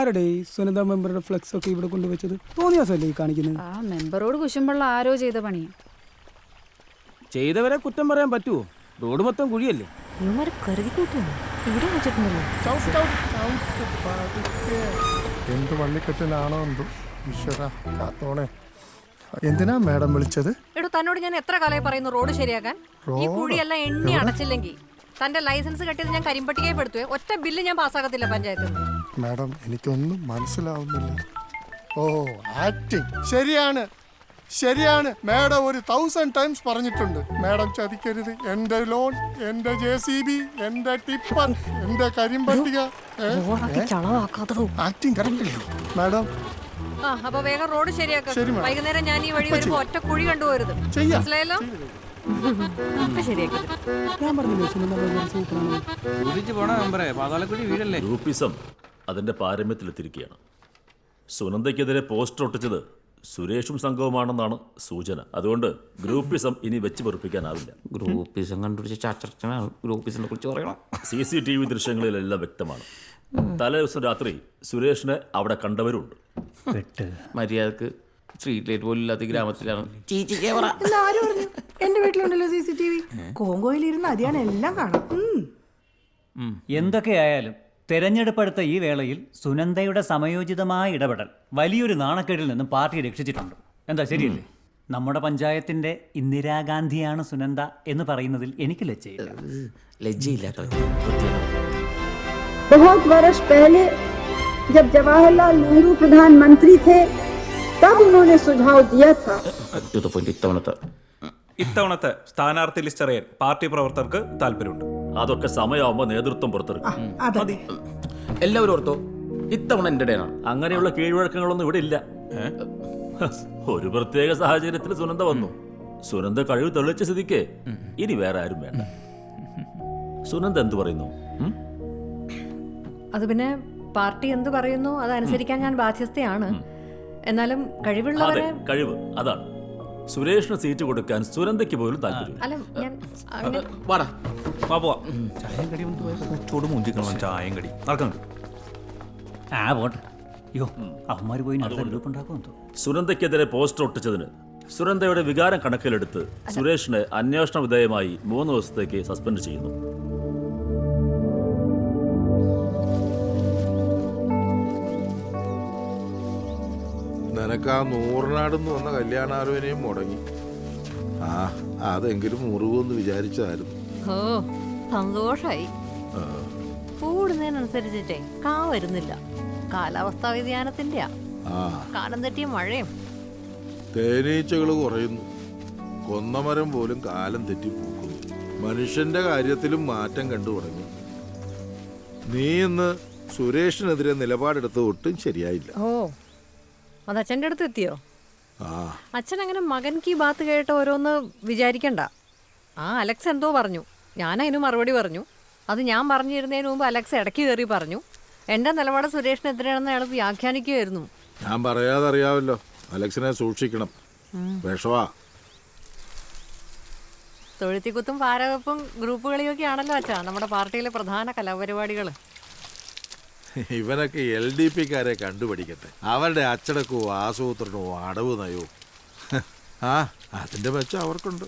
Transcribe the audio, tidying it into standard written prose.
ആരുടെ ഈ സുനന്ദ മെമ്പറുടെ ഫ്ലെക്സ് ഒക്കെ ഇവിടെ കൊണ്ടുവച്ചത്? തോന്നിയാസല്ലേ ഈ കാണിക്കുന്നത്? ആ മെമ്പറോട് കുശുമ്പുള്ള ആരോ ചെയ്ത പണിയാ. ചെയ്തവരെ കുറ്റം പറയാൻ പറ്റുമോ? റോഡ് മൊത്തം കുഴിയല്ലേ. ഇവിടെ വെച്ചിട്ടുണ്ടല്ലോ. എന്ത് വള്ളിക്കെട്ടിനാണോ എന്തോ ഈശ്വര കാത്തോണേ. എന്തിനാ മാഡം വിളിച്ചത്? എടോ തന്നോട് ഞാൻ എത്ര കാലമായി പറയുന്നു റോഡ് ശരിയാക്കാൻ? ഈ കുഴിയെല്ലാം എണ്ണി അടച്ചില്ലെങ്കിൽ തന്റെ ലൈസൻസ് കെട്ടിയത് ഞാൻ കരിമ്പട്ടികയെ പെടുത്തുവേ. ഒറ്റ ബില്ല് ഞാൻ പാസ്സാക്കത്തില്ല പഞ്ചായത്തിൽ നിന്ന്. മാഡം എനിക്കൊന്നും മനസ്സിലാവുന്നില്ല. ഓ ആക്ടിങ് ശരിയാണ് ശരിയാണ്. മാഡം ഒരു 1000 ടൈംസ് പറഞ്ഞിട്ടുണ്ട്. മാഡം ചതിക്കരുത്. എന്റെ ലോൺ, എന്റെ JCB, എന്റെ ടിപ്പർ, എന്റെ കരിമ്പട്ടിക. Acting correct madam. ആ അപ്പൊ വേഗം റോഡ് ശരിയാക്കാം. ശരി, മാഡം. വൈകുന്നേരം ഞാൻ ഈ വഴി വരുമ്പോ ഒറ്റ കുഴി കണ്ടുപോരുത്. ചെയ്യാം. മനസ്സിലായല്ലോ? ശരിയാക്കി ഞാൻ പറഞ്ഞില്ലേ സുനന്ദ മെമ്പർ സൂപ്പറാണ്. സൂക്ഷിച്ചു പോണ മെമ്പറെ, പാതാളക്കുഴി വീടല്ലേ. ഗ്രൂപ്പിസം അതിന്റെ പാരമ്യത്തിലെത്തിരിക്കുകയാണ്. സുനന്ദയ്ക്കെതിരെ പോസ്റ്റർ ഒട്ടിച്ചത് സുരേഷും സംഘവുമാണെന്നാണ് സൂചന. അതുകൊണ്ട് ഗ്രൂപ്പിസം ഇനി വെച്ച് പൊറുപ്പിക്കാനാവില്ല. ഗ്രൂപ്പിസം കണ്ടുപിടിച്ച ചാച്ചനാണ് ഗ്രൂപ്പിസിനെ കുറിച്ച് പറയണം. CCTV ദൃശ്യങ്ങളിലെല്ലാം വ്യക്തമാണ്. തലേദിവസം രാത്രി സുരേഷിനെ അവിടെ കണ്ടവരുണ്ട്. മര്യാദക്ക് സ്ട്രീറ്റ് ലൈറ്റ് പോലും ഇല്ലാത്ത ഗ്രാമത്തിലാണ്. എന്റെ വീട്ടിലുണ്ടല്ലോ CCTV. കോങ്കോയിലിരുന്ന് അതിയാണ് എല്ലാം കാണാം. എന്തൊക്കെയായാലും തെരഞ്ഞെടുപ്പെടുത്ത ഈ വേളയിൽ സുനന്ദയുടെ സമയോചിതമായ ഇടപെടൽ വലിയൊരു നാണക്കേടിൽ നിന്നും പാർട്ടി രക്ഷിച്ചിട്ടുണ്ട്. എന്താ ശരിയല്ലേ? നമ്മുടെ പഞ്ചായത്തിന്റെ ഇന്ദിരാഗാന്ധിയാണ് സുനന്ദ എന്ന് പറയുന്നതിൽ എനിക്ക് ലജ്ജയില്ല. ലജ്ജയില്ലാത്ത बहुत वर्ष पहले जब जवाहरलाल नेहरू प्रधानमंत्री थे तब उन्होंने सुझाव दिया था. ഇത്തവണത്തെ സ്ഥാനാർത്ഥി ലിസ്റ്റ് അറിയാൻ പാർട്ടി പ്രവർത്തകർക്ക് താല്പര്യമുണ്ട്. അതൊക്കെ സമയമാകുമ്പോൾ നേതൃത്വം പുറത്തിറക്കും. എല്ലാവരും ഓർത്തോ, ഇത്തവണ എന്റെ ഡേ ആണ്. അങ്ങനെയുള്ള കീഴ്വഴക്കങ്ങളൊന്നും ഇവിടെ ഇല്ല. ഒരു പ്രത്യേക സാഹചര്യത്തിൽ സുനന്ദ വന്നു. സുനന്ദ കഴിവ് തെളിയിച്ച സ്ഥിതിക്ക് ഇനി വേറെ ആരും വേണ്ട. സുനന്ദ എന്ത് പറയുന്നു? അത് പിന്നെ പാർട്ടി എന്ത് പറയുന്നു അതനുസരിക്കാൻ ഞാൻ ബാധ്യസ്ഥയാണ്. എന്നാലും കഴിവുള്ളവരെ കഴിവ് അതാണ്. സുരേഷിന് സീറ്റ് കൊടുക്കാൻ സുനന്ദയ്ക്ക് പോലും താല്പര്യം. അല്ല ഞാൻ വാടാ പോവാ. ചായം കടി ചൂട് മൂഞ്ചിക്കണം. ചായം കടി നടക്കണം. പോട്ടെ. അയ്യോ അമ്മമാര് പോയി ഗ്രൂപ്പ് ഉണ്ടാക്കുമെന്തോ. സുനന്ദയ്ക്കെതിരെ പോസ്റ്റർ ഒട്ടിച്ചതിന് സുനന്ദയുടെ വികാരം കണക്കിലെടുത്ത് സുരേഷിനെ അന്വേഷണ വിധേയമായി 3 ദിവസത്തേക്ക് സസ്പെൻഡ് ചെയ്യുന്നു. നിനക്ക് ആ നൂറിനാടെന്ന് വന്ന കല്യാണാലോചനയും മുടങ്ങി. അതെങ്കിലും മുറിവെന്ന് വിചാരിച്ചതായിരുന്നു. ഓ സന്തോഷായി. കൂടുന്നതിനനുസരിച്ചിട്ടേ കാ വരുന്നില്ല. കാലാവസ്ഥാ വ്യതിയാനത്തിന്റെയാ. കാലം തെറ്റിയ മഴയും. തേനീച്ചകൾ കുറയുന്നു. കൊന്നമരം പോലും കാലം തെറ്റി പൂക്കുന്നു. മനുഷ്യന്റെ കാര്യത്തിലും മാറ്റം കണ്ടു തുടങ്ങി. നീ ഇന്ന് സുരേഷിനെതിരെ നിലപാടെടുത്ത് ഒട്ടും ശരിയായില്ല. ഓ അത് അച്ഛൻ്റെ അടുത്ത് എത്തിയോ? അച്ഛൻ അങ്ങനെ മകൻ കീ ബാത്ത് കേട്ട് ഓരോന്ന് വിചാരിക്കണ്ട. അലക്സ് എന്തോ പറഞ്ഞു, ഞാൻ അതിന് മറുപടി പറഞ്ഞു. അത് ഞാൻ പറഞ്ഞു തരുന്നതിന് മുമ്പ് അലക്സ് ഇടയ്ക്ക് കയറി പറഞ്ഞു. എൻ്റെ നിലപാട് സുരേഷിനെതിരെയാണെന്ന് അയാൾ വ്യാഖ്യാനിക്കുമായിരുന്നു. ഞാൻ പറയാതെ അറിയാമല്ലോ, അലക്സിനെ സൂക്ഷിക്കണം. വിഷവാ. തൊഴുത്തിക്കുത്തും പാരവെപ്പും ഗ്രൂപ്പ് കളിയൊക്കെ ആണല്ലോ അച്ഛാ നമ്മുടെ പാർട്ടിയിലെ പ്രധാന കലാപരിപാടികൾ. ഇവനൊക്കെ LDPക്കാരെ കണ്ടുപിടിക്കട്ടെ. അവരുടെ അച്ചടക്കവും ആസൂത്രണവും അടവ് നയവും അതിന്റെ മെച്ചം അവർക്കുണ്ട്.